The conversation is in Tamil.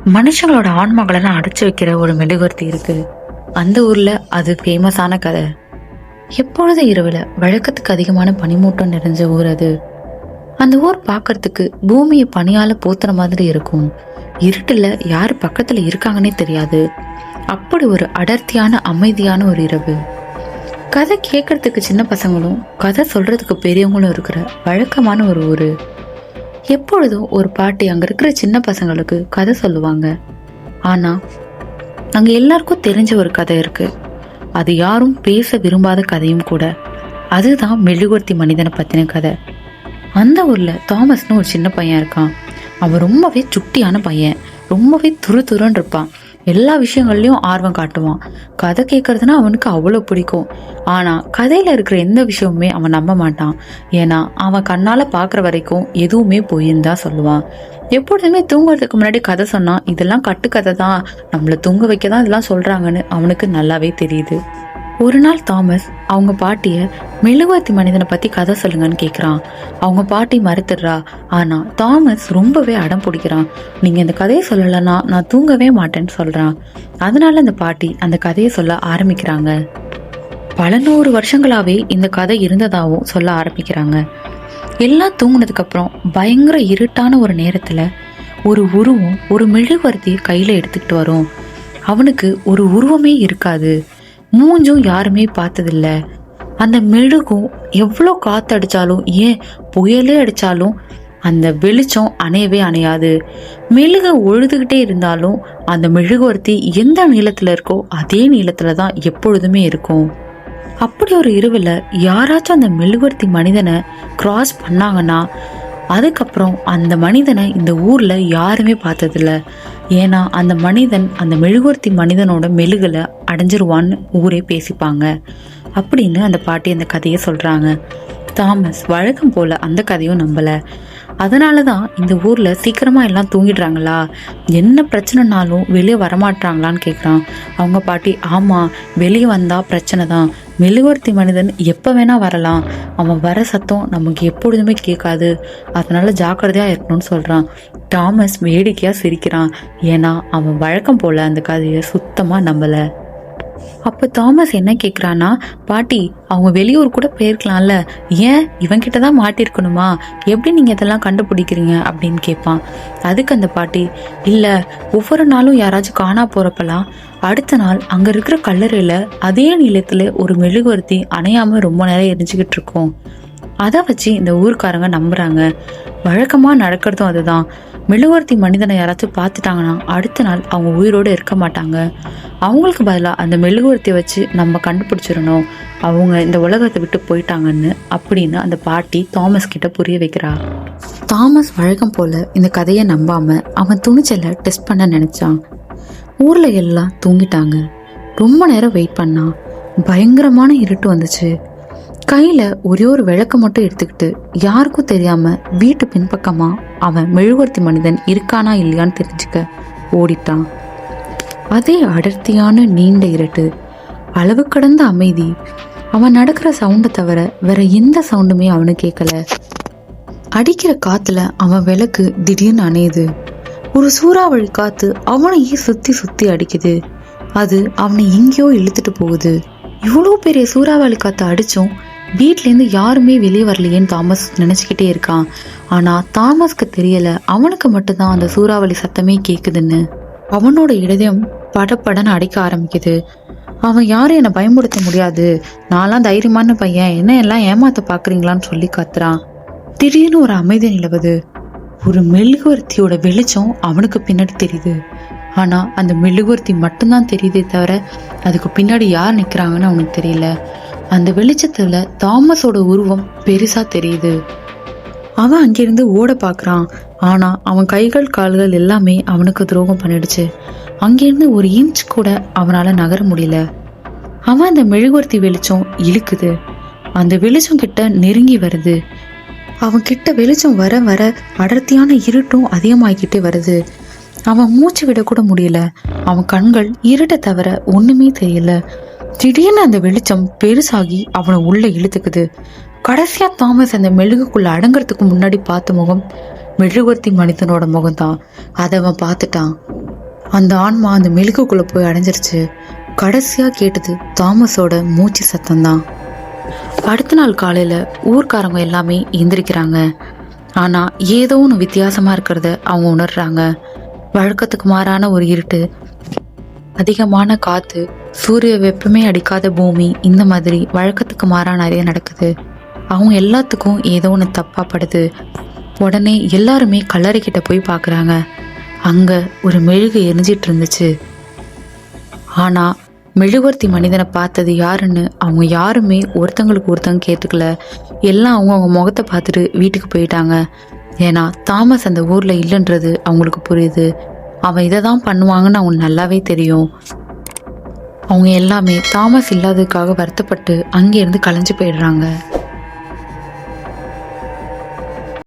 மனுஷங்களோட ஆன்மாக்களெல்லாம் அடைச்சு வைக்கிற ஒரு மெழுகுவர்த்தி இருக்கு. அந்த ஊர்ல அது ஃபேமஸான கதை. எப்பொழுதும் இரவுல வழக்கத்துக்கு அதிகமான பனிமூட்டம் நிறைஞ்ச ஊர் அது. அந்த ஊர் பார்க்கறதுக்கு பூமியை பனியால போத்துற மாதிரி இருக்கும். இருட்டுல யார் பக்கத்துல இருக்காங்கன்னே தெரியாது. அப்படி ஒரு அடர்த்தியான அமைதியான ஒரு இரவு. கதை கேட்கறதுக்கு சின்ன பசங்களும் கதை சொல்றதுக்கு பெரியவங்களும் இருக்கிற வழக்கமான ஒரு ஊரு. எப்பொழுதும் ஒரு பாட்டி அங்க இருக்கிற சின்ன பசங்களுக்கு கதை சொல்லுவாங்க. ஆனா அங்க எல்லாருக்கும் தெரிஞ்ச ஒரு கதை இருக்கு. அது யாரும் பேச விரும்பாத கதையும் கூட. அதுதான் மெழுகுவர்த்தி மனிதனை பத்தின கதை. அந்த ஊர்ல தாமஸ்னு ஒரு சின்ன பையன் இருக்கான். அவன் ரொம்பவே சுட்டியான பையன். ரொம்பவே துருன்னு இருப்பான். எல்லா விஷயங்கள்லயும் ஆர்வம் காட்டுவான். கதை கேட்கறதுனா அவனுக்கு அவ்வளவு பிடிக்கும். ஆனா கதையில இருக்கிற எந்த விஷயமுமே அவன் நம்ப மாட்டான். ஏன்னா அவன் கண்ணால பாக்குற வரைக்கும் எதுவுமே பொய்ன்னு தான் சொல்லுவான். எப்பொழுதுமே தூங்குறதுக்கு முன்னாடி கதை சொன்னா இதெல்லாம் கட்டுக்கதை தான், நம்மள தூங்க வைக்கதான் இதெல்லாம் சொல்றாங்கன்னு அவனுக்கு நல்லாவே தெரியுது. ஒரு நாள் தாமஸ் அவங்க பாட்டிய மெழுகுவர்த்தி மனிதனை பத்தி கதை சொல்லுங்கன்னு கேக்குறான். அவங்க பாட்டி மறுத்துடுறா. ஆனா தாமஸ் ரொம்பவே அடம் பிடிக்கிறான். நீங்க இந்த கதையை சொல்லலன்னா நான் தூங்கவே மாட்டேன்னு சொல்றான். அதனால அந்த பாட்டி அந்த கதையை சொல்ல ஆரம்பிக்கிறாங்க. பல 100 வருஷங்களாவே இந்த கதை இருந்ததாவும் சொல்ல ஆரம்பிக்கிறாங்க. எல்லாம் தூங்குனதுக்கு அப்புறம் பயங்கர இருட்டான ஒரு நேரத்துல ஒரு உருவம் ஒரு மெழுகுவர்த்தியை கையில எடுத்துக்கிட்டு வரும். அவனுக்கு ஒரு உருவமே இருக்காது. மூஞ்சும் யாருமே பார்த்ததில்ல. அந்த மெழுகும் எவ்வளோ காத்து அடிச்சாலும், ஏன் புயலே அடிச்சாலும் அந்த வெளிச்சம் அணையவே அணையாது. மெழுக ஒழுதுகிட்டே இருந்தாலும் அந்த மெழுகுவர்த்தி எந்த நீளத்துல இருக்கோ அதே நீளத்துல தான் எப்பொழுதுமே இருக்கும். அப்படி ஒரு இரவுல யாராச்சும் அந்த மெழுகுவர்த்தி மனிதனை கிராஸ் பண்ணாங்கன்னா அதுக்கப்புறம் அந்த மனிதனை இந்த ஊர்ல யாருமே பார்த்ததில்ல. ஏன்னா அந்த மனிதன் அந்த மெழுகுவர்த்தி மனிதனோட மெழுகுல அடைஞ்சிருவான்னு ஊரே பேசிப்பாங்க அப்படின்னு அந்த பாட்டி அந்த கதையை சொல்றாங்க. தாமஸ் வழக்கம் போல அந்த கதையும் நம்பல. அதனாலதான் இந்த ஊர்ல சீக்கிரமா எல்லாம் தூங்கிடுறாங்களா, என்ன பிரச்சனைனாலும் வெளியே வரமாட்டாங்களான்னு கேக்குறான். அவங்க பாட்டி, ஆமா, வெளியே வந்தா பிரச்சனை தான். மெழுகுவர்த்தி மனிதன் எப்ப வேணா வரலாம். அவன் வர சத்தம் நமக்கு எப்பொழுதுமே கேட்காது. அதனால ஜாக்கிரதையா இருக்கணும்னு சொல்றான். தாமஸ் வேடிக்கையா சிரிக்கிறான். ஏன்னா அவன் வழக்கம் போல அந்த கதையை சுத்தமா நம்பல. அப்ப தாமஸ் என்ன கேக்குறான்னா, பாட்டி, அவங்க வெளியூர் கூட போயிருக்கலாம்ல, ஏன் இவன்கிட்டதான் மாட்டிருக்கணுமா, எப்படி நீங்க இதெல்லாம் கண்டுபிடிக்கிறீங்க அப்படின்னு கேட்பான். அதுக்கு அந்த பாட்டி, இல்ல, ஒவ்வொரு நாளும் யாராச்சும் காணா போறப்பெல்லாம் அடுத்த நாள் அங்க இருக்கிற கல்லறையில அதே நீளத்துல ஒரு மெழுகுவர்த்தி அணையாம ரொம்ப நேரம் எரிஞ்சுக்கிட்டு இருக்கும். அதை வச்சு இந்த ஊர்க்காரங்க நம்புறாங்க. வழக்கமா நடக்கிறதும் அதுதான். மெழுகுவர்த்தி மனிதனை யாராச்சும் பார்த்துட்டாங்கன்னா அடுத்த நாள் அவங்க உயிரோடு இருக்க மாட்டாங்க. அவங்களுக்கு பதிலாக அந்த மெழுகுவர்த்தியை வச்சு நம்ம கண்டுபிடிச்சிடணும் அவங்க இந்த உலகத்தை விட்டு போயிட்டாங்கன்னு அப்படின்னு அந்த பாட்டி தாமஸ் கிட்ட புரிய வைக்கிறா. தாமஸ் வழக்கம் போல இந்த கதையை நம்பாம அவன் துணிச்சலை டெஸ்ட் பண்ண நினைச்சான். ஊர்ல எல்லாம் தூங்கிட்டாங்க. ரொம்ப நேரம் வெயிட் பண்ணா. பயங்கரமான இருட்டு வந்துச்சு. கையில ஒரே ஒரு விளக்கு மட்டும் எடுத்துக்கிட்டு யாருக்கும் தெரியாம வீட்டு பின்பக்கமா அவன் மெழுகுவர்த்தி மனிதன் இருக்கானா இல்லையான்னு தெரிஞ்சுக்க ஓடிட்டான். அதே அடர்த்தியான நீண்ட இருட்டு, அளவு கடந்த அமைதி. அவன் நடக்கிற சவுண்டை தவிர வேற எந்த சவுண்டுமே அவனுக்கு கேட்கல. அடிக்கிற காத்துல அவன் விளக்கு திடீர்னு அணையுது. ஒரு சூறாவளி காத்து அவனையே சுத்தி சுத்தி அடிக்குது. அது அவனை எங்கேயோ இழுத்துட்டு போகுது. இவ்வளோ பெரிய சூறாவளி காத்து அடிச்சும் வீட்லேருந்து யாருமே வெளியே வரலையேன்னு தாமஸ் நினைச்சுக்கிட்டே இருக்கான். ஆனா தாமஸ்க்கு தெரியல, அவனுக்கு மட்டும்தான் அந்த சூறாவளி சத்தமே கேக்குதுன்னு. அவனோட இதயம் படப்படன்னு அடிக்க ஆரம்பிக்குது. அவன் யாரும் என்னை பயமுறுத்த முடியாது, நான்லாம் தைரியமான பையன், என்ன எல்லாம் ஏமாத்த பாக்குறீங்களான்னு சொல்லி கத்துறான். திடீர்னு ஒரு அமைதி நிலவுது. ஒரு மெழுகுவர்த்தியோட வெளிச்சம் அவனுக்கு பின்னாடி தெரியுது. ஆனா அந்த மெழுகுவர்த்தி மட்டும்தான் தெரியுதே தவிர அதுக்கு பின்னாடி யார் நிக்கிறாங்கன்னு அவனுக்கு தெரியல. அந்த வெளிச்சத்துல தாமஸோட உருவம் பெருசா தெரியுது. அவன் அங்கிருந்து ஓட பாக்குறான். ஆனா அவன் கைகள் கால்கள் எல்லாமே அவனுக்கு துரோகம் பண்ணிடுச்சு. அங்கிருந்து ஒரு இன்ச் கூட அவனால நகர முடியல. அவன் அந்த மெழுகுவர்த்தி வெளிச்சம் இழுக்குது. அந்த வெளிச்சம் கிட்ட நெருங்கி வருது. அவன் கிட்ட வெளிச்சம் வர வர அடர்த்தியான இருட்டும் அதிகமாகிக்கிட்டே வருது. அவன் மூச்சு விட கூட முடியல. அவன் கண்கள் இருட்ட தவிர ஒண்ணுமே தெரியல. திடீர்னு அந்த வெளிச்சம் பெருசாகி அவனை உள்ள இழுத்துக்குது. கடைசியா தாமஸ் அந்த மெழுகுக்குள்ள அடங்குறதுக்கு முன்னாடி பார்த்த முகம் மெழுகுவர்த்தி மனிதனோட முகம்தான். அதை அவன் பார்த்துட்டான். அந்த ஆன்மா அந்த மெழுகுக்குள்ள போய் அடைஞ்சிருச்சு. கடைசியா கேட்டது தாமஸோட மூச்சு சத்தம்தான். அடுத்த நாள் காலையில ஊர்க்காரங்க எல்லாமே எந்திரிக்கிறாங்க. ஆனா ஏதோ ஒன்று வித்தியாசமா இருக்கிறத அவங்க உணர்றாங்க. வழக்கத்துக்கு மாறான ஒரு இருட்டு, அதிகமான காத்து, சூரிய வெப்பமே அடிக்காத பூமி, இந்த மாதிரி வழக்கத்துக்கு மாறா நிறைய நடக்குது. அவங்க எல்லாத்துக்கும் ஏதோ ஒன்று தப்பா படுது. உடனே எல்லாருமே கல்லறைக்கிட்ட போய் பார்க்குறாங்க. அங்க ஒரு மெழுகு எரிஞ்சிட்டு இருந்துச்சு. ஆனா மெழுகுவர்த்தி மனிதனை பார்த்தது யாருன்னு அவங்க யாருமே ஒருத்தங்களுக்கு ஒருத்தங்க கேட்டுக்கல. எல்லாம் அவங்க முகத்தை பார்த்துட்டு வீட்டுக்கு போயிட்டாங்க. ஏன்னா தாமஸ் அந்த ஊர்ல இல்லைன்றது அவங்களுக்கு புரியுது. அவன் இதை தான் பண்ணுவாங்கன்னு அவங்களுக்கு நல்லாவே தெரியும். அவங்க எல்லாமே தாமஸ் இல்லாததுக்காக வருத்தப்பட்டு அங்கேருந்து கலைஞ்சு போயிடுறாங்க.